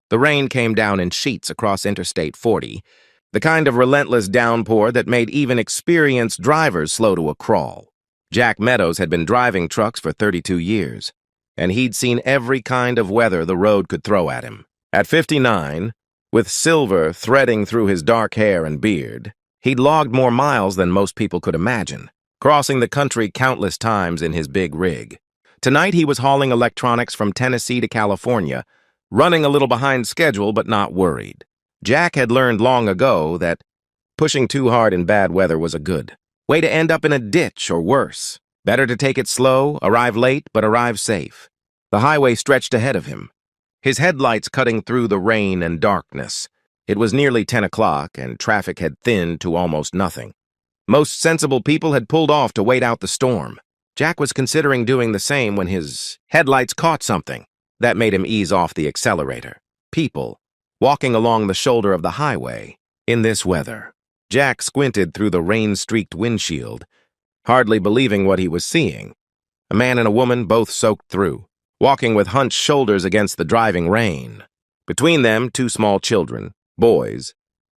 The rain came down in sheets across Interstate 40, the kind of relentless downpour that made even experienced drivers slow to a crawl. Jack Meadows had been driving trucks for 32 years, and he'd seen every kind of weather the road could throw at him. At 59, with silver threading through his dark hair and beard, he'd logged more miles than most people could imagine, crossing the country countless times in his big rig. Tonight he was hauling electronics from Tennessee to California, running a little behind schedule but not worried. Jack had learned long ago that pushing too hard in bad weather was a good way to end up in a ditch or worse. Better to take it slow, arrive late, but arrive safe. The highway stretched ahead of him, his headlights cutting through the rain and darkness. It was nearly 10 o'clock, and traffic had thinned to almost nothing. Most sensible people had pulled off to wait out the storm. Jack was considering doing the same when his headlights caught something. That made him ease off the accelerator. People walking along the shoulder of the highway in this weather. Jack squinted through the rain-streaked windshield, hardly believing what he was seeing. A man and a woman, both soaked through, walking with hunched shoulders against the driving rain. Between them, two small children, boys.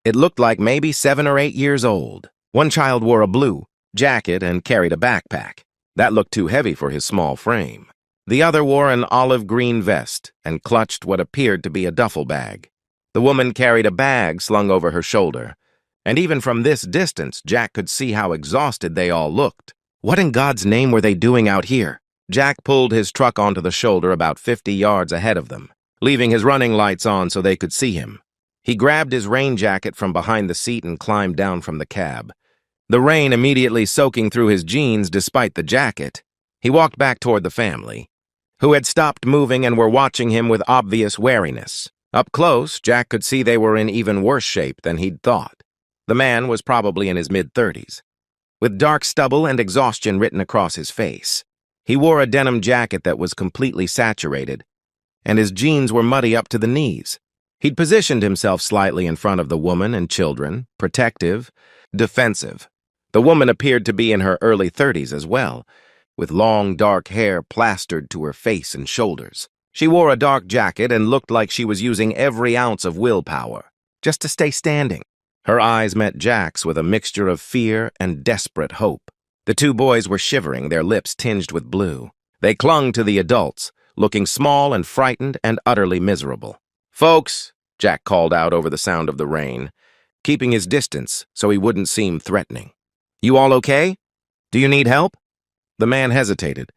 It looked like maybe 7 or 8 years old. One child wore a blue jacket and carried a backpack. That looked too heavy for his small frame. The other wore an olive green vest and clutched what appeared to be a duffel bag. The woman carried a bag slung over her shoulder, and even from this distance, Jack could see how exhausted they all looked. What in God's name were they doing out here? Jack pulled his truck onto the shoulder about 50 yards ahead of them, leaving his running lights on so they could see him. He grabbed his rain jacket from behind the seat and climbed down from the cab, the rain immediately soaking through his jeans despite the jacket. He walked back toward the family, who had stopped moving and were watching him with obvious wariness. Up close, Jack could see they were in even worse shape than he'd thought. The man was probably in his mid-30s, with dark stubble and exhaustion written across his face. He wore a denim jacket that was completely saturated, and his jeans were muddy up to the knees. He'd positioned himself slightly in front of the woman and children, protective, defensive. The woman appeared to be in her early 30s as well, with long, dark hair plastered to her face and shoulders. She wore a dark jacket and looked like she was using every ounce of willpower just to stay standing. Her eyes met Jack's with a mixture of fear and desperate hope. The two boys were shivering, their lips tinged with blue. They clung to the adults, looking small and frightened and utterly miserable. "Folks," Jack called out over the sound of the rain, keeping his distance so he wouldn't seem threatening. "You all okay? Do you need help?" The man hesitated,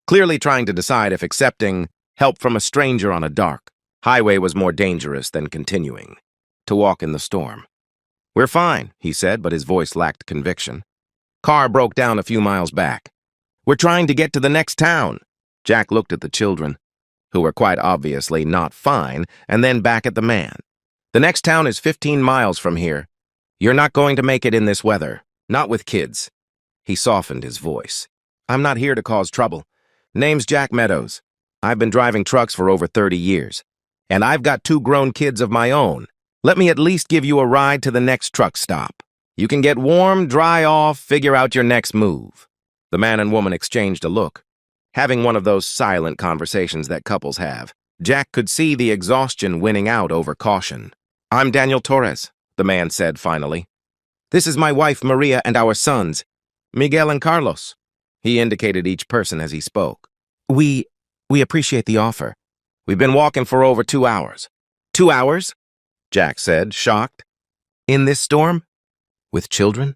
clearly trying to decide if accepting help from a stranger on a dark highway was more dangerous than continuing to walk in the storm. "We're fine," he said, but his voice lacked conviction. "Car broke down a few miles back. We're trying to get to the next town." Jack looked at the children, who were quite obviously not fine, and then back at the man. "The next town is 15 miles from here. You're not going to make it in this weather, not with kids." He softened his voice. "I'm not here to cause trouble. Name's Jack Meadows. I've been driving trucks for over 30 years, and I've got 2 grown kids of my own. Let me at least give you a ride to the next truck stop. You can get warm, dry off, figure out your next move." The man and woman exchanged a look, having one of those silent conversations that couples have. Jack could see the exhaustion winning out over caution. "I'm Daniel Torres," the man said finally. "This is my wife, Maria, and our sons, Miguel and Carlos." He indicated each person as he spoke. We appreciate the offer. We've been walking for over 2 hours." 2 hours? Jack said, shocked. "In this storm? With children?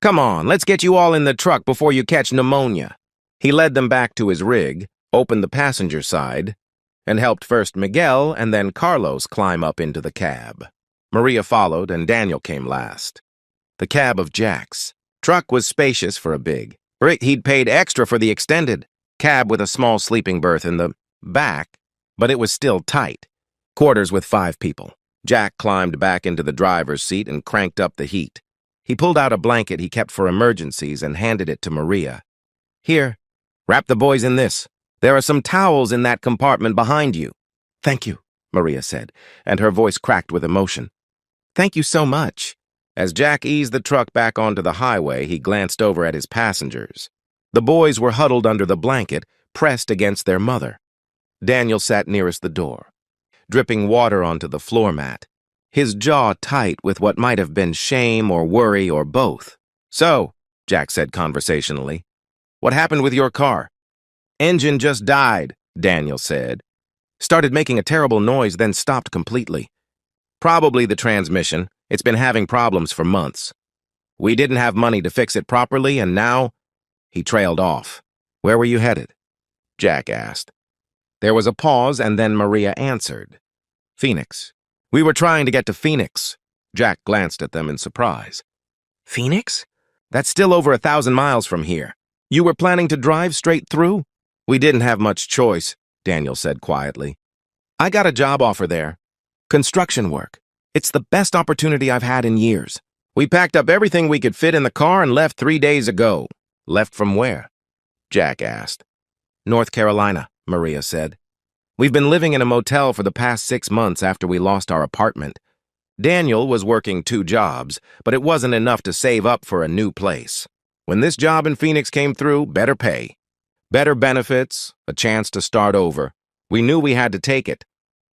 Come on, let's get you all in the truck before you catch pneumonia." He led them back to his rig, opened the passenger side, and helped first Miguel and then Carlos climb up into the cab. Maria followed, and Daniel came last. The cab of Jack's truck was spacious for a big. He'd paid extra for the extended cab with a small sleeping berth in the back, but it was still tight. Quarters with 5 people. Jack climbed back into the driver's seat and cranked up the heat. He pulled out a blanket he kept for emergencies and handed it to Maria. "Here, wrap the boys in this. There are some towels in that compartment behind you." "Thank you," Maria said, and her voice cracked with emotion. "Thank you so much." As Jack eased the truck back onto the highway, he glanced over at his passengers. The boys were huddled under the blanket, pressed against their mother. Daniel sat nearest the door. dripping water onto the floor mat, his jaw tight with what might have been shame or worry or both. "So," Jack said conversationally, "what happened with your car?" "Engine just died," Daniel said. "Started making a terrible noise, then stopped completely. Probably the transmission. It's been having problems for months. We didn't have money to fix it properly, and now—" He trailed off. "Where were you headed?" Jack asked. There was a pause, and then Maria answered. "Phoenix. We were trying to get to Phoenix." Jack glanced at them in surprise. "Phoenix? That's still over 1,000 miles from here. You were planning to drive straight through?" "We didn't have much choice," Daniel said quietly. "I got a job offer there. Construction work. It's the best opportunity I've had in years. We packed up everything we could fit in the car and left 3 days ago." "Left from where?" Jack asked. "North Carolina," Maria said. "We've been living in a motel for the past 6 months after we lost our apartment. Daniel was working 2 jobs, but it wasn't enough to save up for a new place. When this job in Phoenix came through, better pay, better benefits, a chance to start over. We knew we had to take it,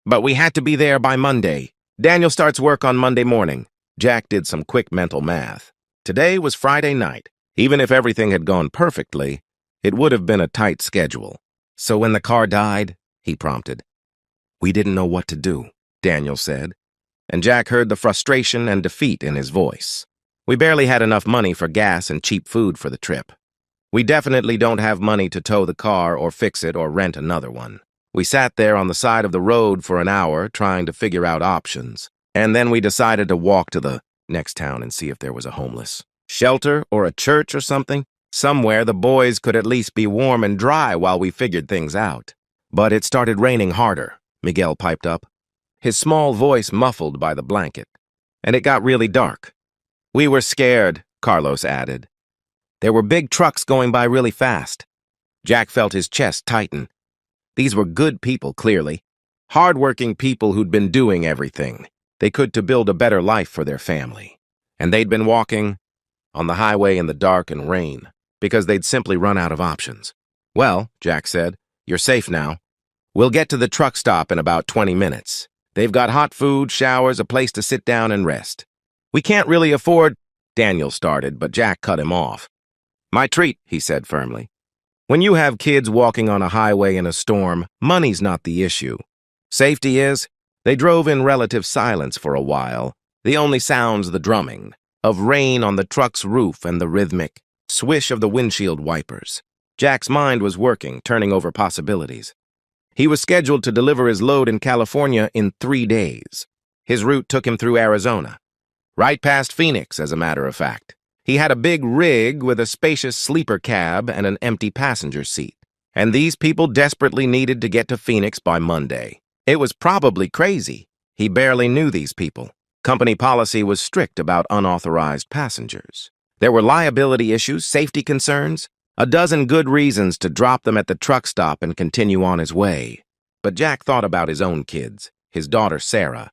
but we had to be there by Monday. Daniel starts work on Monday morning." Jack did some quick mental math. Today was Friday night. Even if everything had gone perfectly, it would have been a tight schedule. "So when the car died," he prompted. "We didn't know what to do," Daniel said, and Jack heard the frustration and defeat in his voice. "We barely had enough money for gas and cheap food for the trip. We definitely don't have money to tow the car or fix it or rent another one. We sat there on the side of the road for an hour trying to figure out options, and then we decided to walk to the next town and see if there was a homeless shelter or a church or something. Somewhere the boys could at least be warm and dry while we figured things out." "But it started raining harder," Miguel piped up, his small voice muffled by the blanket. "And it got really dark. We were scared," Carlos added. "There were big trucks going by really fast." Jack felt his chest tighten. These were good people, clearly. Hard-working people who'd been doing everything they could to build a better life for their family. And they'd been walking on the highway in the dark and rain because they'd simply run out of options. "Well," Jack said, "you're safe now. We'll get to the truck stop in about 20 minutes. They've got hot food, showers, a place to sit down and rest. We can't really afford—" Daniel started, but Jack cut him off. "My treat," he said firmly. "When you have kids walking on a highway in a storm, money's not the issue. Safety is." They drove in relative silence for a while, the only sounds the drumming of rain on the truck's roof and the rhythmic swish of the windshield wipers. Jack's mind was working, turning over possibilities. He was scheduled to deliver his load in California in 3 days. His route took him through Arizona, right past Phoenix, as a matter of fact. He had a big rig with a spacious sleeper cab and an empty passenger seat. And these people desperately needed to get to Phoenix by Monday. It was probably crazy. He barely knew these people. Company policy was strict about unauthorized passengers. There were liability issues, safety concerns, a dozen good reasons to drop them at the truck stop and continue on his way. But Jack thought about his own kids, his daughter Sarah,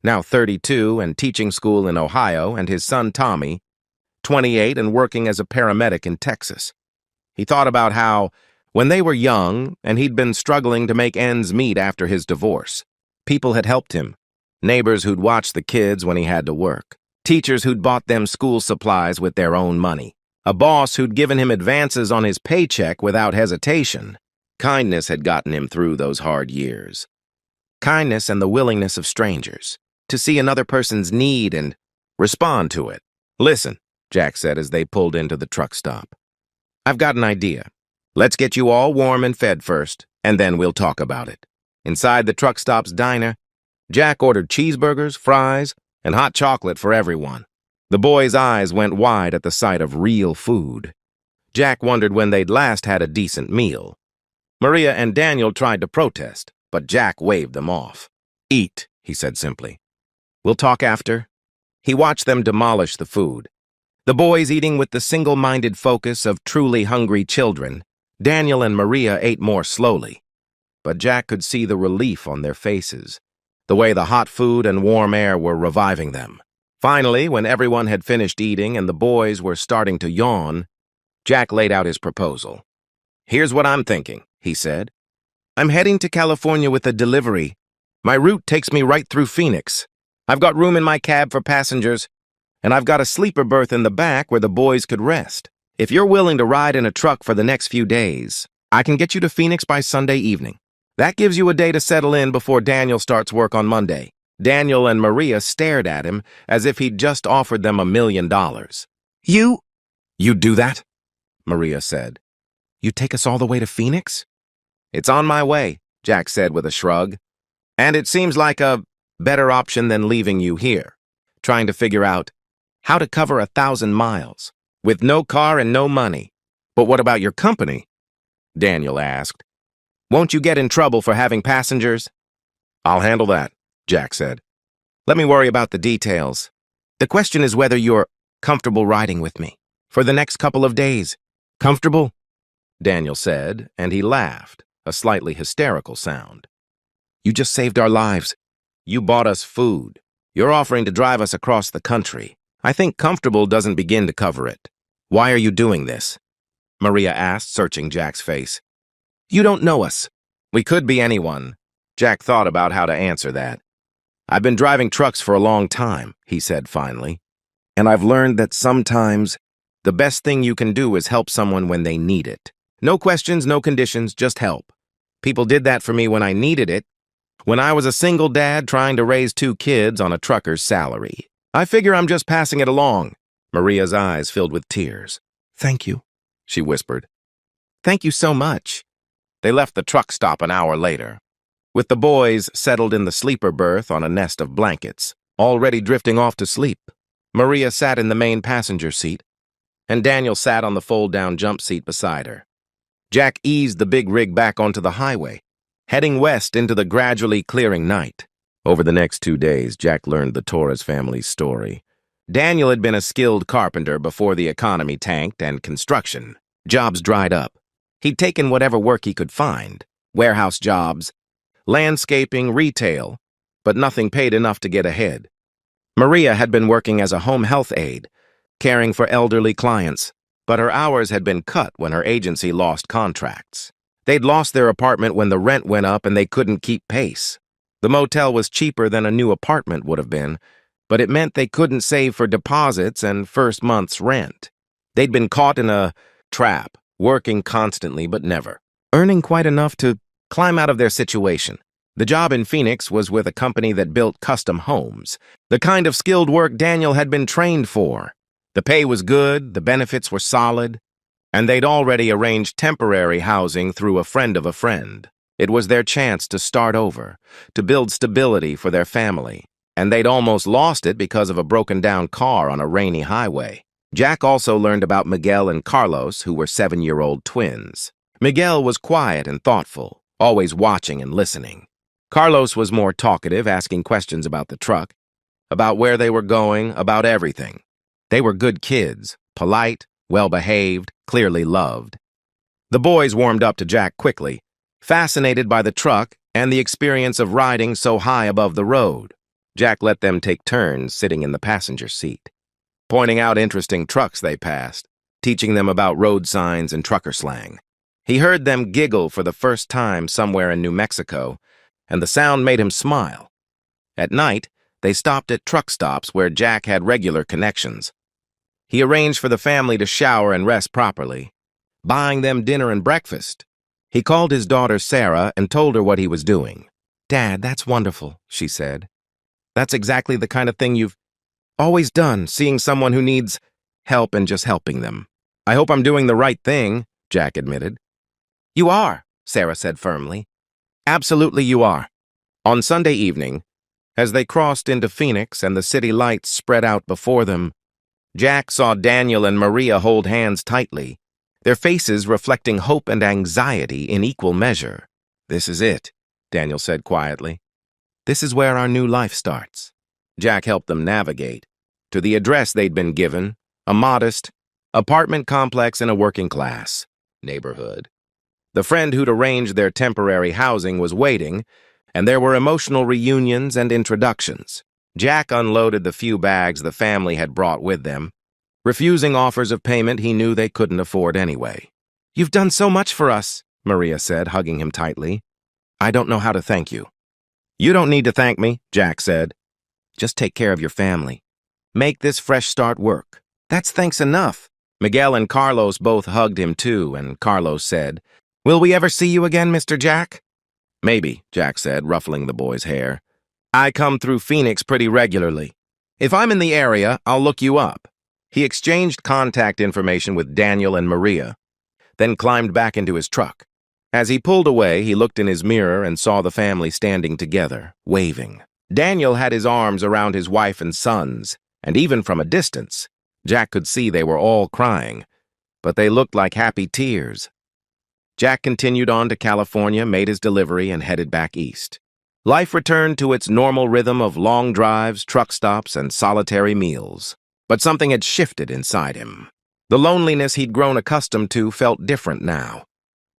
now 32 and teaching school in Ohio, and his son Tommy, 28 and working as a paramedic in Texas. He thought about how, when they were young and he'd been struggling to make ends meet after his divorce, people had helped him. Neighbors who'd watched the kids when he had to work. Teachers who'd bought them school supplies with their own money. A boss who'd given him advances on his paycheck without hesitation. Kindness had gotten him through those hard years. Kindness and the willingness of strangers to see another person's need and respond to it. "Listen," Jack said as they pulled into the truck stop. "I've got an idea. Let's get you all warm and fed first, and then we'll talk about it." Inside the truck stop's diner, Jack ordered cheeseburgers, fries, and hot chocolate for everyone. The boys' eyes went wide at the sight of real food. Jack wondered when they'd last had a decent meal. Maria and Daniel tried to protest, but Jack waved them off. "Eat," he said simply. "We'll talk after." He watched them demolish the food. The boys eating with the single-minded focus of truly hungry children. Daniel and Maria ate more slowly, but Jack could see the relief on their faces, the way the hot food and warm air were reviving them. Finally, when everyone had finished eating and the boys were starting to yawn, Jack laid out his proposal. "Here's what I'm thinking," he said. "I'm heading to California with a delivery. My route takes me right through Phoenix. I've got room in my cab for passengers, and I've got a sleeper berth in the back where the boys could rest. If you're willing to ride in a truck for the next few days, I can get you to Phoenix by Sunday evening. That gives you a day to settle in before Daniel starts work on Monday." Daniel and Maria stared at him as if he'd just offered them $1 million. You'd do that?" Maria said. "You'd take us all the way to Phoenix?" "It's on my way," Jack said with a shrug. "And it seems like a better option than leaving you here, trying to figure out how to cover 1,000 miles, with no car and no money." "But what about your company?" Daniel asked. "Won't you get in trouble for having passengers?" "I'll handle that," Jack said. "Let me worry about the details. The question is whether you're comfortable riding with me for the next couple of days." "Comfortable?" Daniel said, and he laughed, a slightly hysterical sound. "You just saved our lives. You bought us food. You're offering to drive us across the country. I think comfortable doesn't begin to cover it. Why are you doing this?" Maria asked, searching Jack's face. "You don't know us." "We could be anyone." Jack thought about how to answer that. "I've been driving trucks for a long time," he said finally, "and I've learned that sometimes the best thing you can do is help someone when they need it. No questions, no conditions, just help. People did that for me when I needed it, when I was a single dad trying to raise 2 kids on a trucker's salary. I figure I'm just passing it along." Maria's eyes filled with tears. "Thank you," she whispered. "Thank you so much." They left the truck stop an hour later, with the boys settled in the sleeper berth on a nest of blankets, already drifting off to sleep. Maria sat in the main passenger seat, and Daniel sat on the fold-down jump seat beside her. Jack eased the big rig back onto the highway, heading west into the gradually clearing night. Over the next 2 days, Jack learned the Torres family's story. Daniel had been a skilled carpenter before the economy tanked and construction jobs dried up. He'd taken whatever work he could find, warehouse jobs, landscaping, retail, but nothing paid enough to get ahead. Maria had been working as a home health aide, caring for elderly clients, but her hours had been cut when her agency lost contracts. They'd lost their apartment when the rent went up and they couldn't keep pace. The motel was cheaper than a new apartment would have been, but it meant they couldn't save for deposits and first month's rent. They'd been caught in a trap, working constantly but never earning quite enough to climb out of their situation. The job in Phoenix was with a company that built custom homes, the kind of skilled work Daniel had been trained for. The pay was good, the benefits were solid, and they'd already arranged temporary housing through a friend of a friend. It was their chance to start over, to build stability for their family, and they'd almost lost it because of a broken-down car on a rainy highway. Jack also learned about Miguel and Carlos, who were 7-year-old twins. Miguel was quiet and thoughtful, always watching and listening. Carlos was more talkative, asking questions about the truck, about where they were going, about everything. They were good kids, polite, well-behaved, clearly loved. The boys warmed up to Jack quickly, fascinated by the truck and the experience of riding so high above the road. Jack let them take turns sitting in the passenger seat, pointing out interesting trucks they passed, teaching them about road signs and trucker slang. He heard them giggle for the first time somewhere in New Mexico, and the sound made him smile. At night, they stopped at truck stops where Jack had regular connections. He arranged for the family to shower and rest properly, buying them dinner and breakfast. He called his daughter Sarah and told her what he was doing. "Dad, that's wonderful," she said. "That's exactly the kind of thing you've always done, seeing someone who needs help and just helping them." "I hope I'm doing the right thing," Jack admitted. "You are," Sarah said firmly. "Absolutely you are." On Sunday evening, as they crossed into Phoenix and the city lights spread out before them, Jack saw Daniel and Maria hold hands tightly, their faces reflecting hope and anxiety in equal measure. "This is it," Daniel said quietly. "This is where our new life starts." Jack helped them navigate to the address they'd been given, a modest apartment complex in a working-class neighborhood. The friend who'd arranged their temporary housing was waiting, and there were emotional reunions and introductions. Jack unloaded the few bags the family had brought with them, refusing offers of payment he knew they couldn't afford anyway. "You've done so much for us," Maria said, hugging him tightly. "I don't know how to thank you." You don't need to thank me, Jack said. Just take care of your family. Make this fresh start work. That's thanks enough. Miguel and Carlos both hugged him too, and Carlos said, Will we ever see you again, Mr. Jack? Maybe, Jack said, ruffling the boy's hair. I come through Phoenix pretty regularly. If I'm in the area, I'll look you up. He exchanged contact information with Daniel and Maria, then climbed back into his truck. As he pulled away, he looked in his mirror and saw the family standing together, waving. Daniel had his arms around his wife and sons, and even from a distance, Jack could see they were all crying, but they looked like happy tears. Jack continued on to California, made his delivery, and headed back east. Life returned to its normal rhythm of long drives, truck stops, and solitary meals. But something had shifted inside him. The loneliness he'd grown accustomed to felt different now.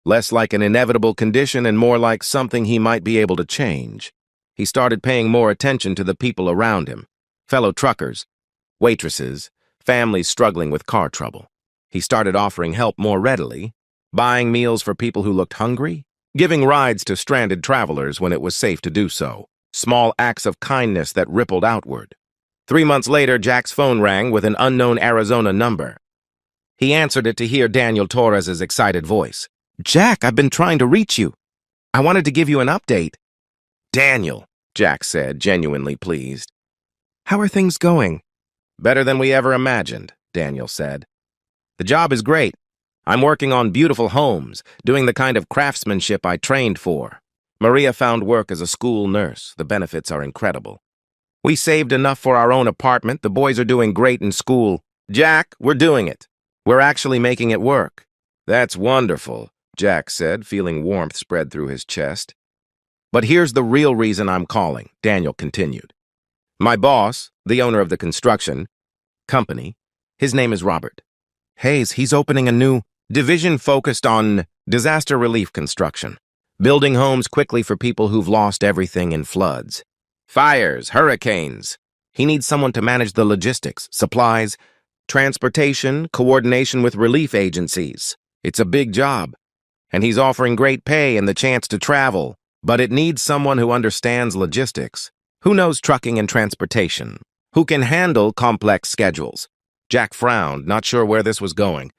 Less like an inevitable condition and more like something he might be able to change. He started paying more attention to the people around him, fellow truckers, waitresses, families struggling with car trouble. He started offering help more readily, buying meals for people who looked hungry, giving rides to stranded travelers when it was safe to do so, small acts of kindness that rippled outward. 3 months later, Jack's phone rang with an unknown Arizona number. He answered it to hear Daniel Torres's excited voice. Jack, I've been trying to reach you. I wanted to give you an update. Daniel, Jack said, genuinely pleased. How are things going? Better than we ever imagined, Daniel said. The job is great. I'm working on beautiful homes, doing the kind of craftsmanship I trained for. Maria found work as a school nurse. The benefits are incredible. We saved enough for our own apartment. The boys are doing great in school. Jack, we're doing it. We're actually making it work. That's wonderful, Jack said, feeling warmth spread through his chest. But here's the real reason I'm calling, Daniel continued. My boss, the owner of the construction company, his name is Robert Hayes. He's opening a new division focused on disaster relief construction, building homes quickly for people who've lost everything in floods, fires, hurricanes. He needs someone to manage the logistics, supplies, transportation, coordination with relief agencies. It's a big job, and he's offering great pay and the chance to travel, but it needs someone who understands logistics, who knows trucking and transportation, who can handle complex schedules. Jack frowned, not sure where this was going.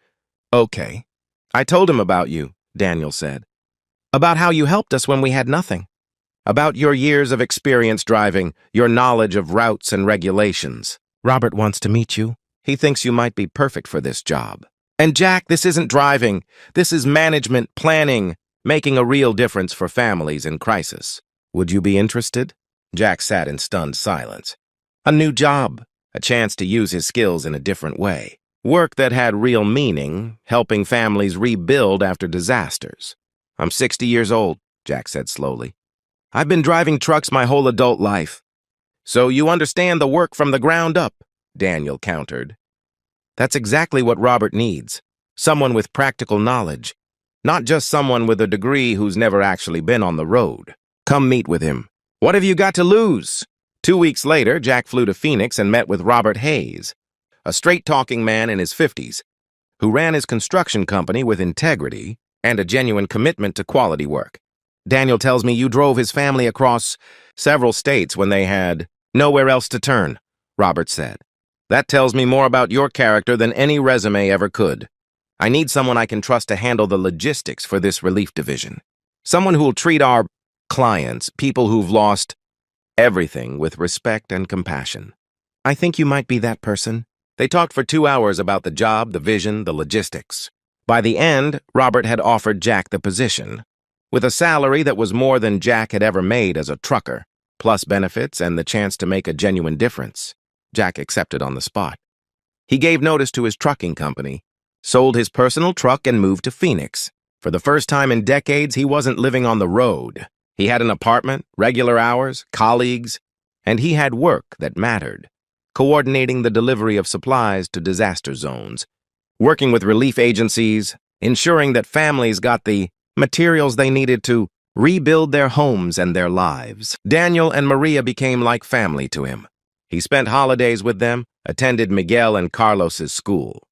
Okay. I told him about you, Daniel said. About how you helped us when we had nothing. About your years of experience driving, your knowledge of routes and regulations. Robert wants to meet you. He thinks you might be perfect for this job. And Jack, this isn't driving. This is management, planning, making a real difference for families in crisis. Would you be interested? Jack sat in stunned silence. A new job, a chance to use his skills in a different way. Work that had real meaning, helping families rebuild after disasters. I'm 60 years old, Jack said slowly. I've been driving trucks my whole adult life. So you understand the work from the ground up, Daniel countered. That's exactly what Robert needs. Someone with practical knowledge. Not just someone with a degree who's never actually been on the road. Come meet with him. What have you got to lose? 2 weeks later, Jack flew to Phoenix and met with Robert Hayes, a straight-talking man in his 50s, who ran his construction company with integrity and a genuine commitment to quality work. Daniel tells me you drove his family across several states when they had nowhere else to turn, Robert said. That tells me more about your character than any resume ever could. I need someone I can trust to handle the logistics for this relief division. Someone who'll treat our clients, people who've lost everything, with respect and compassion. I think you might be that person. They talked for 2 hours about the job, the vision, the logistics. By the end, Robert had offered Jack the position, with a salary that was more than Jack had ever made as a trucker, plus benefits and the chance to make a genuine difference. Jack accepted on the spot. He gave notice to his trucking company, sold his personal truck, and moved to Phoenix. For the first time in decades, he wasn't living on the road. He had an apartment, regular hours, colleagues, and he had work that mattered, coordinating the delivery of supplies to disaster zones, working with relief agencies, ensuring that families got the materials they needed to rebuild their homes and their lives. Daniel and Maria became like family to him. He spent holidays with them, attended Miguel and Carlos's school.